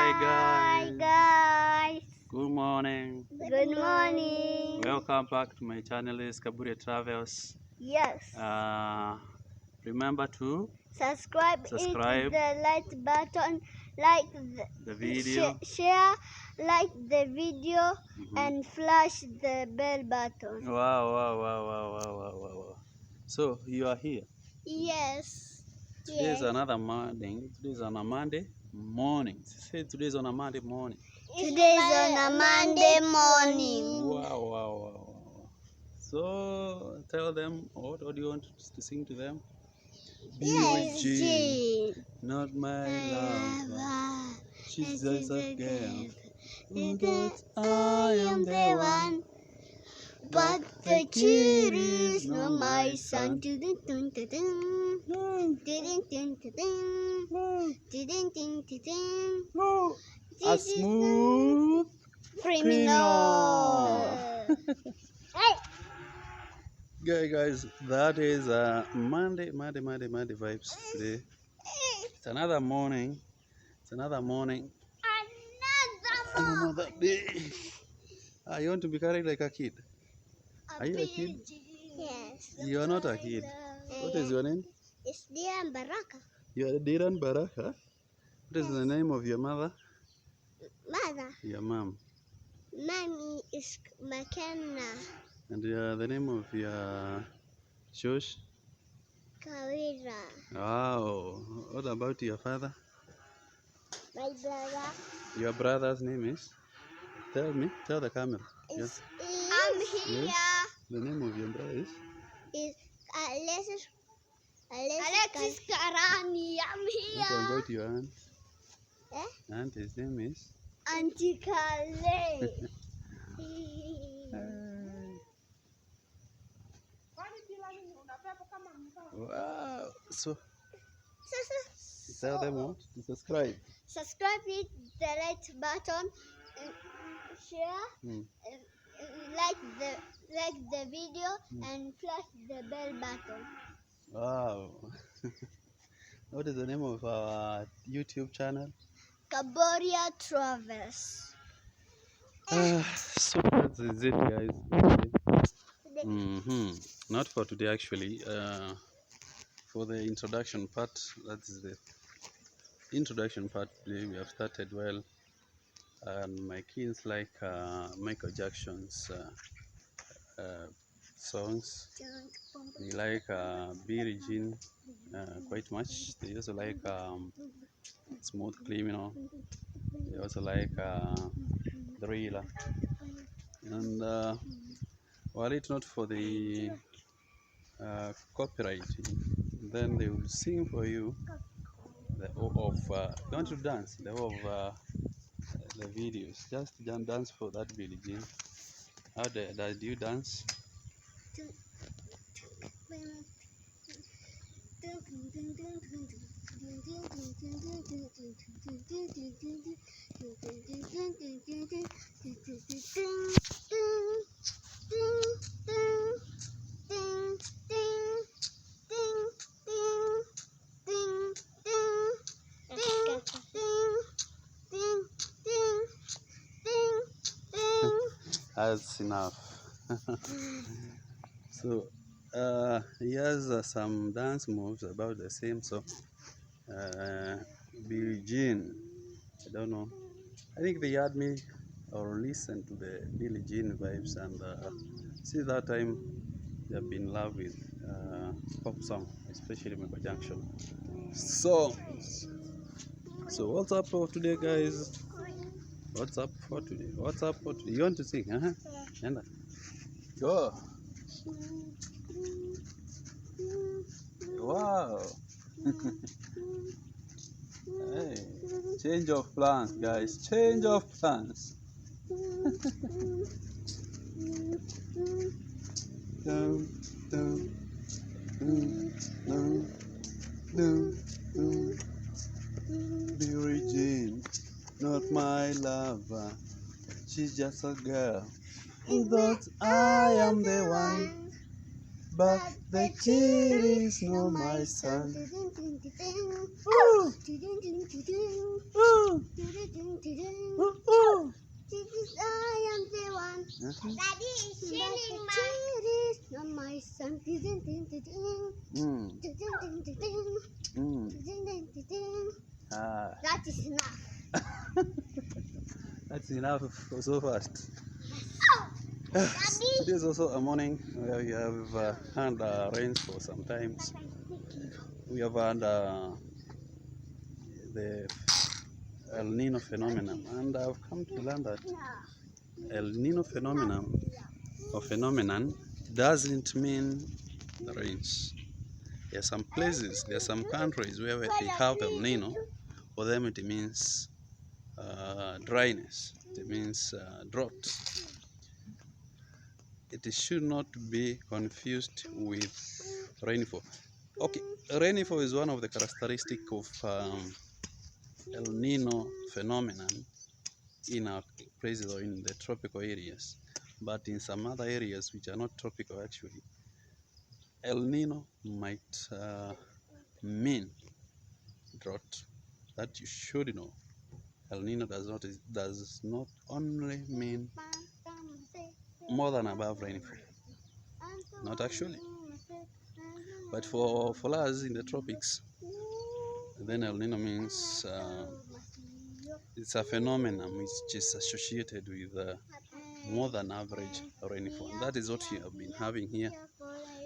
Hi guys. Good morning. Good morning. Welcome back to my channel. Is Kabure Travels. Yes. Remember to Subscribe. subscribe. Hit the like button. Like The video. Share. Like the video and flash the bell button. Wow. So you are here. Yes. Today is another morning. Today is on a Monday morning. Say today is on a Monday morning. Today is on a Monday morning. Wow. So tell them what do you want to sing to them? Yes, Jean, not my lover. She's just a girl. But I am the one. But the kid is not my son. A smooth criminal. Okay, guys, that is Monday vibes today. It's another morning. Another day. You want to be carried like a kid? Are you a kid? Yes. You are not a kid. What is your name? It's Dian Baraka. You are Diran Baraka. What is the name of your mother? Mother. Your mom. Mommy is McKenna. And the name of your church? Kawira. Wow. What about your father? My brother. Your brother's name is? Tell me. Tell the camera. Yes. I'm here. Yes. The name of your brother is? Is Alexis Karani. I'm here. What about your aunt? Eh? Aunt, his name is? Auntie Kale. Wow. So tell them what? To subscribe. Subscribe, hit the like button, and share, like the video, and flash the bell button. Wow. What is the name of our YouTube channel? Kaboria Travels. So that is it, guys. Not for today, actually. For the introduction part, that is the introduction part. Today we have started well, and my kids like Michael Jackson's songs. They like Billie Jean quite much. They also like Smooth Criminal. They also like Thriller. And while it's not for the copyright, then they will sing for you the whole of don't you dance the whole of the videos. Just dance for that Billie Jean. How do you dance? That's enough. So he has some dance moves about the same. So Billie Jean, I don't know. I think they had me or listen to the Billie Jean vibes, and see that time they have been in love with pop song, especially Michael Jackson songs. So what's up for today, guys? What's up for today? You want to sing? And go. Wow. Hey, change of plans, guys. Change of plans. Dum, dum, dum, dum, dum, dum. Billie Jean, not my lover. She's just a girl. But I am the one. But the kid is not my son. Ooh. Ooh. I am the one. Daddy is singing not my son. That is enough. That's enough for so fast. Today is also a morning where we have had rains for some times. We have had the El Nino phenomenon, and I've come to learn that El Nino phenomenon doesn't mean rains. There are some places, there are some countries where they have El Nino. For them it means dryness, it means drought. It should not be confused with rainfall. Okay, rainfall is one of the characteristics of El Nino phenomenon in our places or in the tropical areas. But in some other areas which are not tropical actually, El Nino might mean drought. That you should know. El Nino does not only mean more than above rainfall. Not actually. But for us in the tropics, then El Nino means it's a phenomenon which is associated with more than average rainfall. And that is what we have been having here.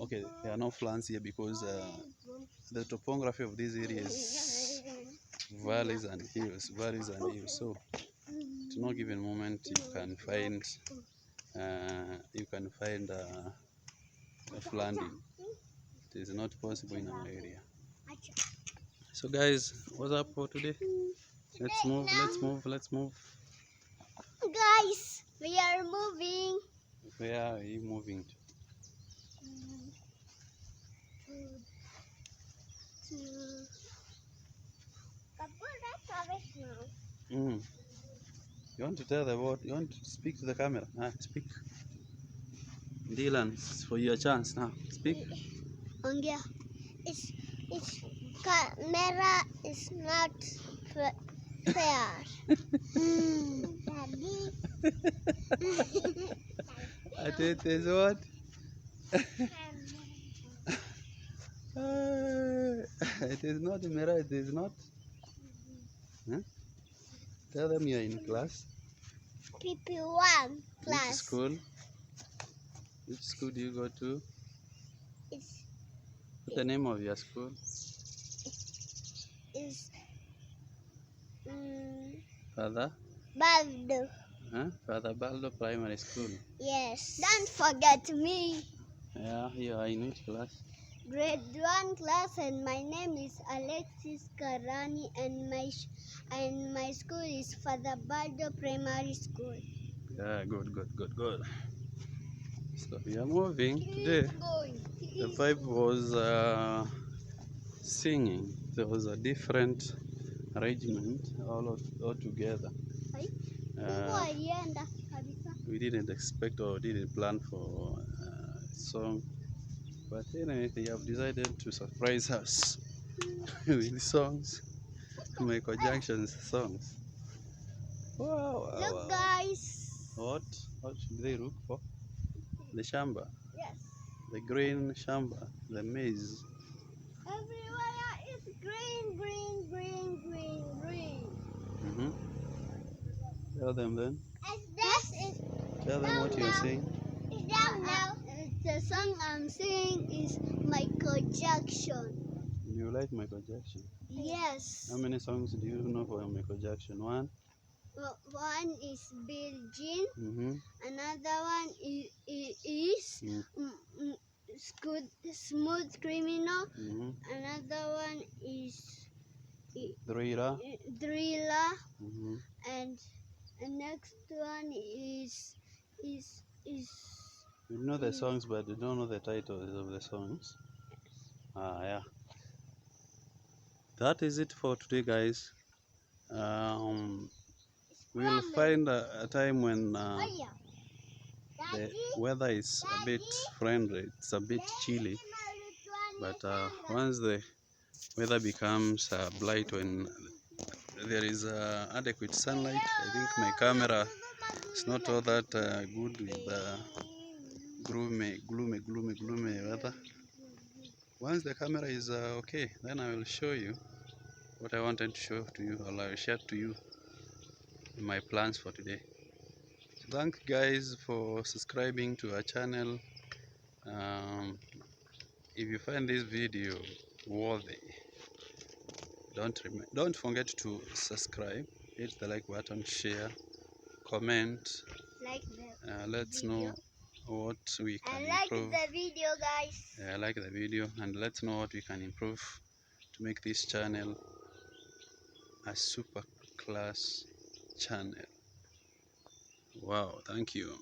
Okay, there are no plants here because the topography of these areas, valleys and hills. So at no given moment you can find a planting. It is not possible in our area. So guys, what's up for today? Let's move. Guys, we are moving. Where are you moving to? You want to tell the world? You want to speak to the camera? Speak. Dylan, it's for your chance now. Speak. Ongea. It's camera is not fair. It is what? It is not mirror. It is not. Huh? Tell them you're in class. PP1 class. Which school? Which school do you go to? What's the name of your school? Is Father? Baldo. Father Baldo Primary School. Yes. Don't forget me. Yeah, you are in which class? Grade 1 class, and my name is Alexis Karani, and my school is Father Baldo Primary School. Yeah, good. So we are moving today. The vibe was singing. There was a different arrangement all together. We didn't expect or didn't plan for a song, but anyway, they have decided to surprise us with songs, Michael Jackson's songs. Wow. Look, guys. What should they look for? The shamba. Yes. The green shamba, the maize. Everywhere is green. Tell them then. Tell them what you're saying. The song I'm singing is Michael Jackson. You like Michael Jackson? Yes. How many songs do you know for Michael Jackson? One? One is Bill Jean. Another one is Smooth Criminal. Another one is Thriller. And the next one is You know the songs, but you don't know the titles of the songs. Yeah. That is it for today, guys. We will find a time when the weather is a bit friendly, it's a bit chilly, but once the weather becomes bright when there is adequate sunlight. I think my camera is not all that good with gloomy weather. Once the camera is okay, then I will show you what I wanted to show to you, or I will share to you my plans for today. So thank you guys for subscribing to our channel. If you find this video worthy, don't forget to subscribe, hit the like button, share, comment. Like the Let's video. know what we can And like improve. the video, guys. Like the video, and let's know what we can improve to make this channel a super class channel. Wow, thank you.